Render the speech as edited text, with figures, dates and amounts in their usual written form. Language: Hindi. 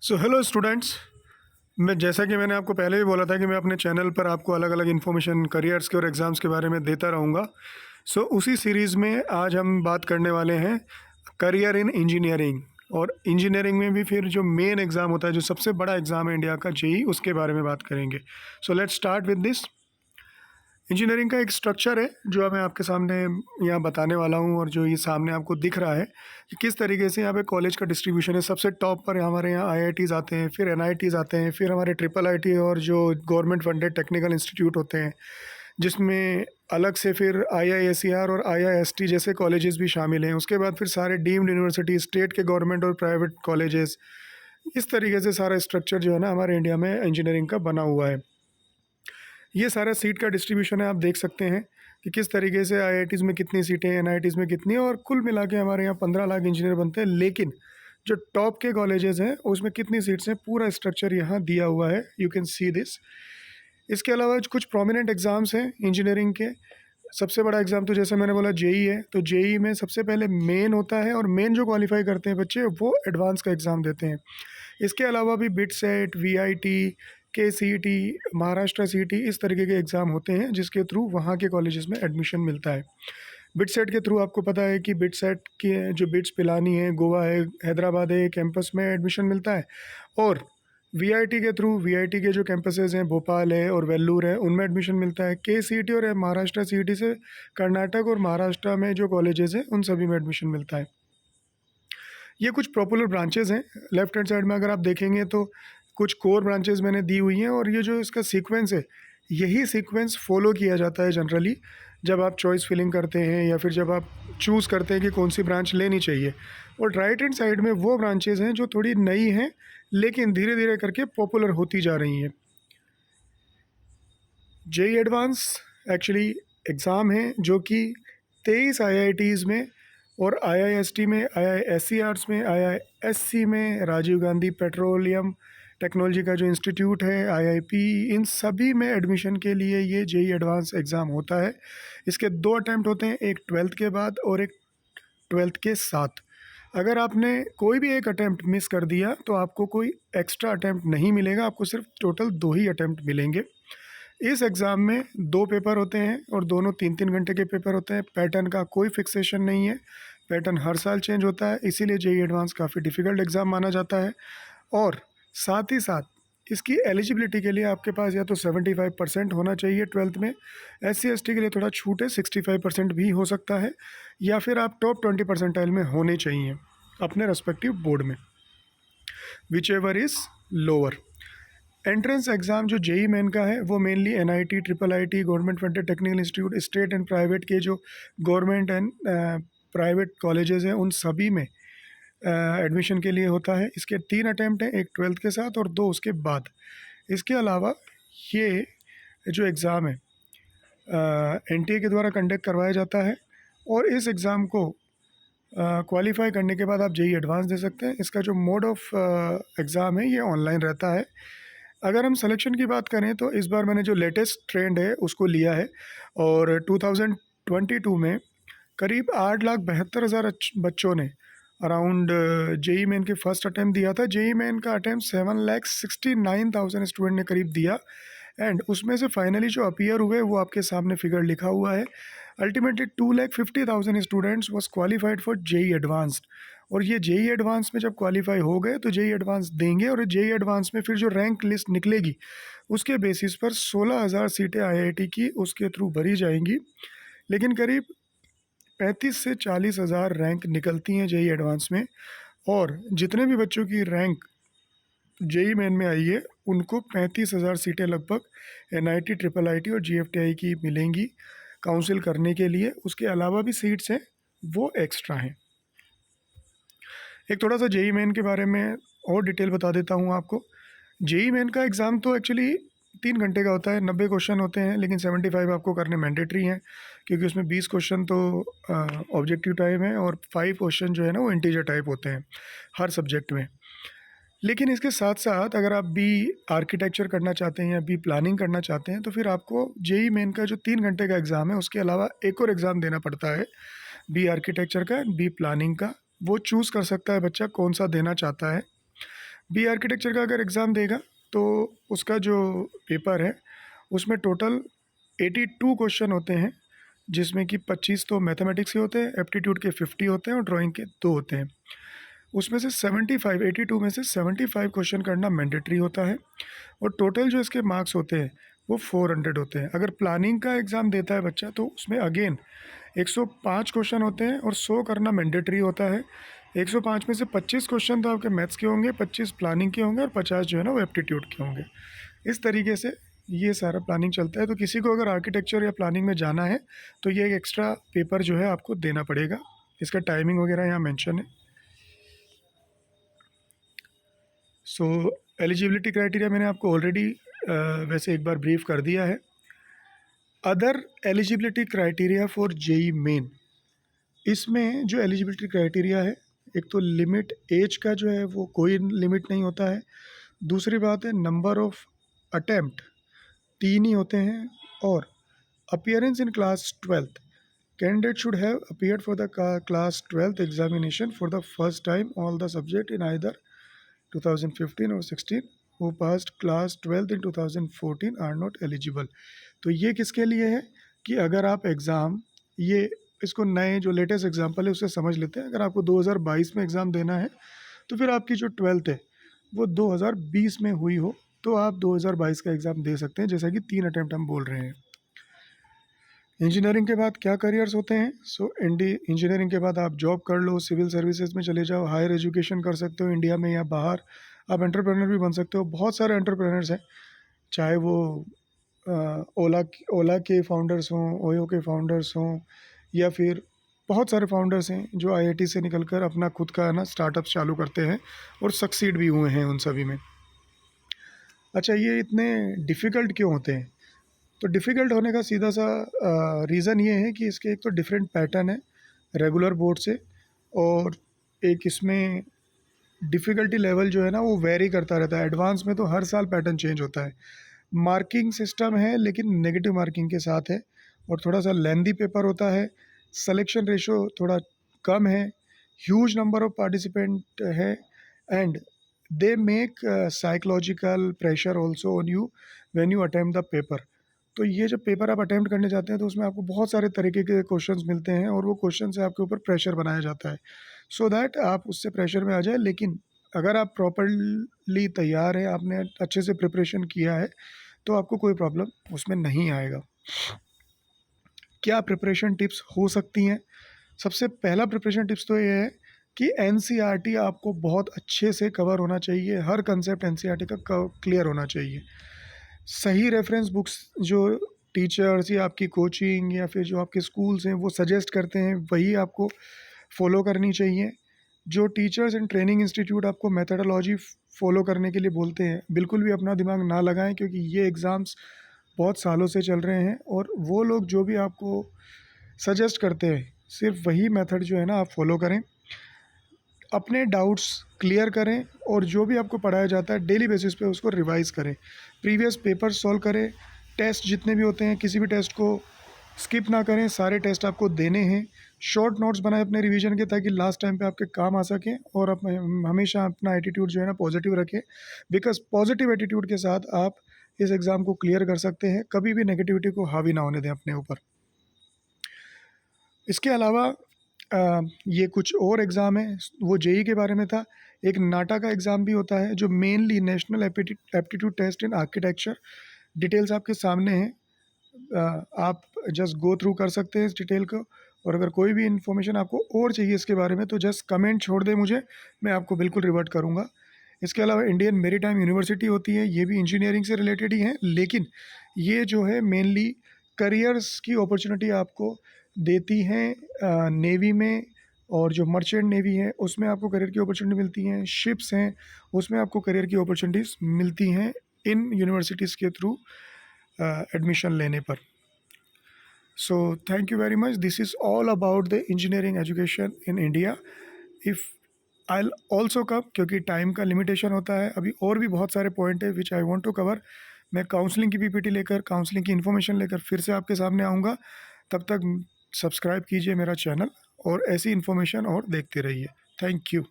So hello students. मैं जैसा कि मैंने आपको पहले भी बोला था कि मैं अपने चैनल पर आपको अलग अलग इन्फॉर्मेशन करियर्स के और एग्ज़ाम्स के बारे में देता रहूँगा। सो उसी सीरीज़ में आज हम बात करने वाले हैं करियर इन इंजीनियरिंग। और इंजीनियरिंग में भी फिर जो मेन एग्ज़ाम होता है, जो सबसे बड़ा एग्ज़ाम है इंडिया का, जेईई, उसके बारे में बात करेंगे। So let's start with this. Engineering का एक स्ट्रक्चर है जो मैं आपके सामने यहाँ बताने वाला हूँ, और जो ये सामने आपको दिख रहा है कि किस तरीके से यहाँ पे कॉलेज का डिस्ट्रीब्यूशन है। सबसे टॉप पर हमारे यहाँ आईआईटीज़ आते हैं, फिर एनआईटीज़ आते हैं, फिर हमारे ट्रिपल आईटी और जो गवर्नमेंट फंडेड टेक्निकल इंस्टीट्यूट होते हैं, जिसमें अलग से फिर आईआईएसईआर और आईआईएसटी जैसे कॉलेजेस भी शामिल हैं। उसके बाद फिर सारे डीम्ड यूनिवर्सिटी, स्टेट के गवर्नमेंट और प्राइवेट कॉलेजेस, इस तरीके से सारा स्ट्रक्चर जो है ना हमारे इंडिया में इंजीनियरिंग का बना हुआ है। ये सारा सीट का डिस्ट्रीब्यूशन है, आप देख सकते हैं कि किस तरीके से आईआईटीज़ में कितनी सीटें हैं, एनआईटीज़ में कितनी हैं, और कुल मिला के हमारे यहाँ 15 लाख इंजीनियर बनते हैं। लेकिन जो टॉप के कॉलेजेस हैं उसमें कितनी सीट्स हैं, पूरा स्ट्रक्चर यहाँ दिया हुआ है, यू कैन सी दिस। इसके अलावा कुछ प्रोमिनेंट एग्ज़ाम्स हैं इंजीनियरिंग के। सबसे बड़ा एग्ज़ाम तो जैसे मैंने बोला जेईई है। तो जेईई में सबसे पहले मेन होता है, और मेन जो क्वालिफाई करते हैं बच्चे वो एडवांस का एग्ज़ाम देते हैं। इसके अलावा भी bit set, VIT, KCET, Maharashtra CET, इस तरीके के एग्ज़ाम होते हैं जिसके थ्रू वहाँ के कॉलेजेस में एडमिशन मिलता है। बिट सेट के थ्रू आपको पता है कि बिट सेट के जो बिट्स पिलानी है, गोवा है, हैदराबाद है, कैंपस में एडमिशन मिलता है। और वीआईटी के थ्रू वीआईटी के जो कैंपसेस हैं, भोपाल है और वेल्लूर है, उनमें एडमिशन मिलता है। केसीईटी और महाराष्ट्र सीईटी से कर्नाटक और महाराष्ट्र में जो कॉलेजेस हैं उन सभी में एडमिशन मिलता है। ये कुछ पॉपुलर ब्रांचेज़ हैं। लेफ्ट हैंड साइड में अगर आप देखेंगे तो कुछ कोर ब्रांचेज़ मैंने दी हुई हैं, और ये जो इसका सीक्वेंस है, यही सीक्वेंस फॉलो किया जाता है जनरली जब आप चॉइस फिलिंग करते हैं या फिर जब आप चूज़ करते हैं कि कौन सी ब्रांच लेनी चाहिए। और राइट हैंड साइड में वो ब्रांचेज़ हैं जो थोड़ी नई हैं लेकिन धीरे धीरे करके पॉपुलर होती जा रही हैं। जेईई एडवांस एक्चुअली एग्ज़ाम है जो कि 23 आईआईटीज़ में और आईआईएसटी में, आईआईएसईआर्स में, आईआईएससी में, राजीव गांधी पेट्रोलियम टेक्नोलॉजी का जो इंस्टीट्यूट है, आईआईपी, इन सभी में एडमिशन के लिए ये जेईई एडवांस एग्ज़ाम होता है। इसके 2 अटैम्प्ट होते हैं, एक 12th के बाद और एक 12th के साथ। अगर आपने कोई भी एक अटैम्प्ट मिस कर दिया तो आपको कोई एक्स्ट्रा अटैम्प्ट नहीं मिलेगा, आपको सिर्फ टोटल 2 ही अटैम्प्ट मिलेंगे। इस एग्ज़ाम में 2 पेपर होते हैं और दोनों 3-3 घंटे के पेपर होते हैं। पैटर्न का कोई फिक्सेशन नहीं है, पैटर्न हर साल चेंज होता है, इसीलिए जेईई एडवांस काफ़ी डिफ़िकल्ट एग्ज़ाम माना जाता है। और साथ ही साथ इसकी एलिजिबिलिटी के लिए आपके पास या तो 75% होना चाहिए 12th में, एससी एसटी के लिए थोड़ा छूट है, 65% भी हो सकता है, या फिर आप टॉप 20 परसेंटाइल में होने चाहिए अपने रेस्पेक्टिव बोर्ड में, which ever is lower. Entrance exam जो जेईई मेन का है वो mainly NIT, triple IT, government funded technical institute, state and private के जो गवर्नमेंट एंड प्राइवेट कॉलेजेस हैं उन सभी में एडमिशन के लिए होता है। इसके 3 अटैम्प्ट हैं, एक 12th के साथ और 2 उसके बाद। इसके अलावा ये जो एग्ज़ाम है एनटीए के द्वारा कंडक्ट करवाया जाता है, और इस एग्ज़ाम को क्वालिफाई करने के बाद आप जेईई एडवांस दे सकते हैं। इसका जो मोड ऑफ एग्ज़ाम है ये ऑनलाइन रहता है। अगर हम सिलेक्शन की बात करें तो इस बार मैंने जो लेटेस्ट ट्रेंड है उसको लिया है, और 2022 में करीब 8,72,000 बच्चों ने अराउंड जेईई मेन के फर्स्ट अटैम्प्ट दिया था। जेईई मेन का अटैम्प्ट 7,69,000 स्टूडेंट ने करीब दिया, एंड उसमें से फाइनली जो अपीयर हुए वो आपके सामने फिगर लिखा हुआ है। Ultimately 2,50,000 students was qualified for JEE advanced. और ये जेईई एडवांस में जब क्वालिफाई हो गए तो जेईई एडवांस देंगे, और जेईई एडवांस में फिर जो रैंक लिस्ट निकलेगी उसके बेसिस पर 16,000 सीटें आईआईटी की उसके थ्रू भरी जाएंगी। लेकिन करीब 35 से 40,000 रैंक निकलती हैं जेईई एडवांस में, और जितने भी बच्चों की रैंक जेईई मेन में आई है उनको 35,000 सीटें लगभग एनआईटी, ट्रिपल आईटी और जीएफटीआई की मिलेंगी काउंसिल करने के लिए। उसके अलावा भी सीट्स हैं वो एक्स्ट्रा हैं। एक थोड़ा सा जेईई मेन के बारे में और डिटेल बता देता हूँ आपको। जेईई मेन का एग्ज़ाम तो एक्चुअली 3 घंटे का होता है, 90 क्वेश्चन होते हैं, लेकिन 75 आपको करने मैंडेटरी हैं, क्योंकि उसमें 20 क्वेश्चन तो ऑब्जेक्टिव टाइप है और 5 क्वेश्चन जो है ना वो इंटीजर टाइप होते हैं हर सब्जेक्ट में। लेकिन इसके साथ साथ अगर आप बी आर्किटेक्चर करना चाहते हैं या बी प्लानिंग करना चाहते हैं तो फिर आपको जेईई मेन का जो 3 घंटे का एग्ज़ाम है उसके अलावा एक और एग्ज़ाम देना पड़ता है, बी आर्किटेक्चर का, बी प्लानिंग का। वो चूज़ कर सकता है बच्चा कौन सा देना चाहता है। बी आर्किटेक्चर का अगर एग्ज़ाम देगा तो उसका जो पेपर है उसमें टोटल 82 क्वेश्चन होते हैं, जिसमें कि 25 तो मैथमेटिक्स के होते हैं, एप्टीट्यूड के 50 होते हैं और ड्राइंग के 2 होते हैं। उसमें से 75 82 में से 75 क्वेश्चन करना मैंडेटरी होता है और टोटल जो इसके मार्क्स होते हैं वो 400 होते हैं। अगर प्लानिंग का एग्ज़ाम देता है बच्चा तो उसमें अगेन 105 क्वेश्चन होते हैं और 100 करना मैंडेटरी होता है। 105 में से 25 क्वेश्चन तो आपके मैथ्स के होंगे, 25 प्लानिंग के होंगे और 50 जो है ना वो एप्टीट्यूड के होंगे। इस तरीके से ये सारा प्लानिंग चलता है। तो किसी को अगर आर्किटेक्चर या प्लानिंग में जाना है तो ये एक एक्स्ट्रा पेपर जो है आपको देना पड़ेगा। इसका टाइमिंग वगैरह यहाँ मेंशन है। सो एलिजिबिलिटी क्राइटेरिया मैंने आपको ऑलरेडी वैसे एक बार ब्रीफ कर दिया है। Other eligibility criteria for JEE Main, इसमें जो एलिजिबिलिटी क्राइटेरिया है, एक तो लिमिट एज का जो है वो कोई लिमिट नहीं होता है। दूसरी बात है नंबर ऑफ अटेम्प्ट 3 ही होते हैं। और appearance in class 12th, candidate should have appeared for the class 12th examination for the first time all the subject in either 2015 और 16 who passed class 12th in 2014 are not eligible। तो ये किसके लिए है कि अगर आप एग्ज़ाम, ये इसको नए जो लेटेस्ट एग्जाम्पल है उससे समझ लेते हैं। अगर आपको 2022 में एग्ज़ाम देना है तो फिर आपकी जो 12th है वो 2020 में हुई हो तो आप 2022 का एग्ज़ाम दे सकते हैं, जैसा कि 3 अटैम्प्ट हम बोल रहे हैं। इंजीनियरिंग के बाद क्या करियर्स होते हैं? इंजीनियरिंग के बाद आप जॉब कर लो, सिविल सर्विसेज में चले जाओ, हायर एजुकेशन कर सकते हो इंडिया में या बाहर, आप एंटरप्रेनर भी बन सकते हो। बहुत सारे एंटरप्रेनर्स हैं, चाहे वो ओला के फाउंडर्स हों, ओयो के फाउंडर्स हों, या फिर बहुत सारे फाउंडर्स हैं जो आईआईटी से निकलकर अपना खुद का ना स्टार्टअप चालू करते हैं और सक्सीड भी हुए हैं उन सभी में। अच्छा, ये इतने डिफ़िकल्ट क्यों होते हैं? तो डिफ़िकल्ट होने का सीधा सा रीज़न ये है कि इसके एक तो डिफरेंट पैटर्न है रेगुलर बोर्ड से, और एक इसमें डिफ़िकल्टी लेवल जो है ना वो वेरी करता रहता है। एडवांस में तो हर साल पैटर्न चेंज होता है। मार्किंग सिस्टम है लेकिन नेगेटिव मार्किंग के साथ है, और थोड़ा सा लेंदी पेपर होता है। सिलेक्शन रेशो थोड़ा कम है, ह्यूज नंबर ऑफ पार्टिसिपेंट है, and they make psychological pressure also on you when you attempt the paper. तो ये जब पेपर आप अटेम्प्ट करने जाते हैं तो उसमें आपको बहुत सारे तरीके के क्वेश्चंस मिलते हैं और वो क्वेश्चन से आपके ऊपर प्रेशर बनाया जाता है सो दैट आप उससे प्रेशर में आ जाए। लेकिन अगर आप प्रॉपरली तैयार हैं, आपने अच्छे से प्रिपरेशन किया है, तो आपको कोई प्रॉब्लम उसमें नहीं आएगा। क्या प्रिपरेशन टिप्स हो सकती हैं? सबसे पहला प्रिपरेशन टिप्स तो ये है कि एनसीईआरटी आपको बहुत अच्छे से कवर होना चाहिए। हर कंसेप्ट एनसीईआरटी का क्लियर होना चाहिए। सही रेफरेंस बुक्स जो टीचर्स या आपकी कोचिंग या फिर जो आपके स्कूल्स हैं वो सजेस्ट करते हैं वही आपको फॉलो करनी चाहिए। जो टीचर्स एंड ट्रेनिंग इंस्टीट्यूट आपको मेथडोलॉजी फॉलो करने के लिए बोलते हैं, बिल्कुल भी अपना दिमाग ना लगाएं, क्योंकि ये एग्ज़ाम्स बहुत सालों से चल रहे हैं और वो लोग जो भी आपको सजेस्ट करते हैं सिर्फ वही मेथड जो है ना आप फॉलो करें। अपने डाउट्स क्लियर करें और जो भी आपको पढ़ाया जाता है डेली बेसिस पे उसको रिवाइज़ करें। प्रीवियस पेपर सॉल्व करें। टेस्ट जितने भी होते हैं किसी भी टेस्ट को स्किप ना करें, सारे टेस्ट आपको देने हैं। शॉर्ट नोट्स बनाएं अपने रिवीजन के ताकि लास्ट टाइम पे आपके काम आ सकें, और हमेशा अपना एटीट्यूड जो है ना पॉजिटिव रखें, बिकॉज पॉजिटिव एटीट्यूड के साथ आप इस एग्ज़ाम को क्लियर कर सकते हैं। कभी भी नेगेटिविटी को हावी ना होने दें अपने ऊपर। इसके अलावा ये कुछ और एग्ज़ाम है, वो जेई के बारे में था। एक नाटा का एग्ज़ाम भी होता है जो mainly national aptitude test in architecture. Details आपके सामने हैं, आप जस्ट गो थ्रू कर सकते हैं इस डिटेल को। और अगर कोई भी इन्फॉर्मेशन आपको और चाहिए इसके बारे में तो जस्ट कमेंट छोड़ दें मुझे, मैं आपको बिल्कुल रिवर्ट करूँगा। इसके अलावा इंडियन मेरीटाइम यूनिवर्सिटी होती है, ये भी इंजीनियरिंग से रिलेटेड ही है, लेकिन ये जो है मेनली करियर्स की अपॉर्चुनिटी आपको देती हैं। नेवी में और जो मर्चेंट नेवी है उसमें आपको करियर की अपॉर्चुनिटी मिलती हैं। शिप्स हैं उसमें आपको करियर की अपॉर्चुनिटीज़ मिलती हैं इन यूनिवर्सिटीज़ के थ्रू एडमिशन लेने पर। So thank you very much. This is all about the engineering education in India. If I also come, क्योंकि टाइम का लिमिटेशन होता है, अभी और भी बहुत सारे पॉइंट है विच आई वांट टू कवर। मैं काउंसलिंग की पीपीटी लेकर, काउंसलिंग की इन्फॉर्मेशन लेकर फिर से आपके सामने आऊँगा। तब तक सब्सक्राइब कीजिए मेरा चैनल और ऐसी इन्फॉर्मेशन और देखते रहिए। Thank you.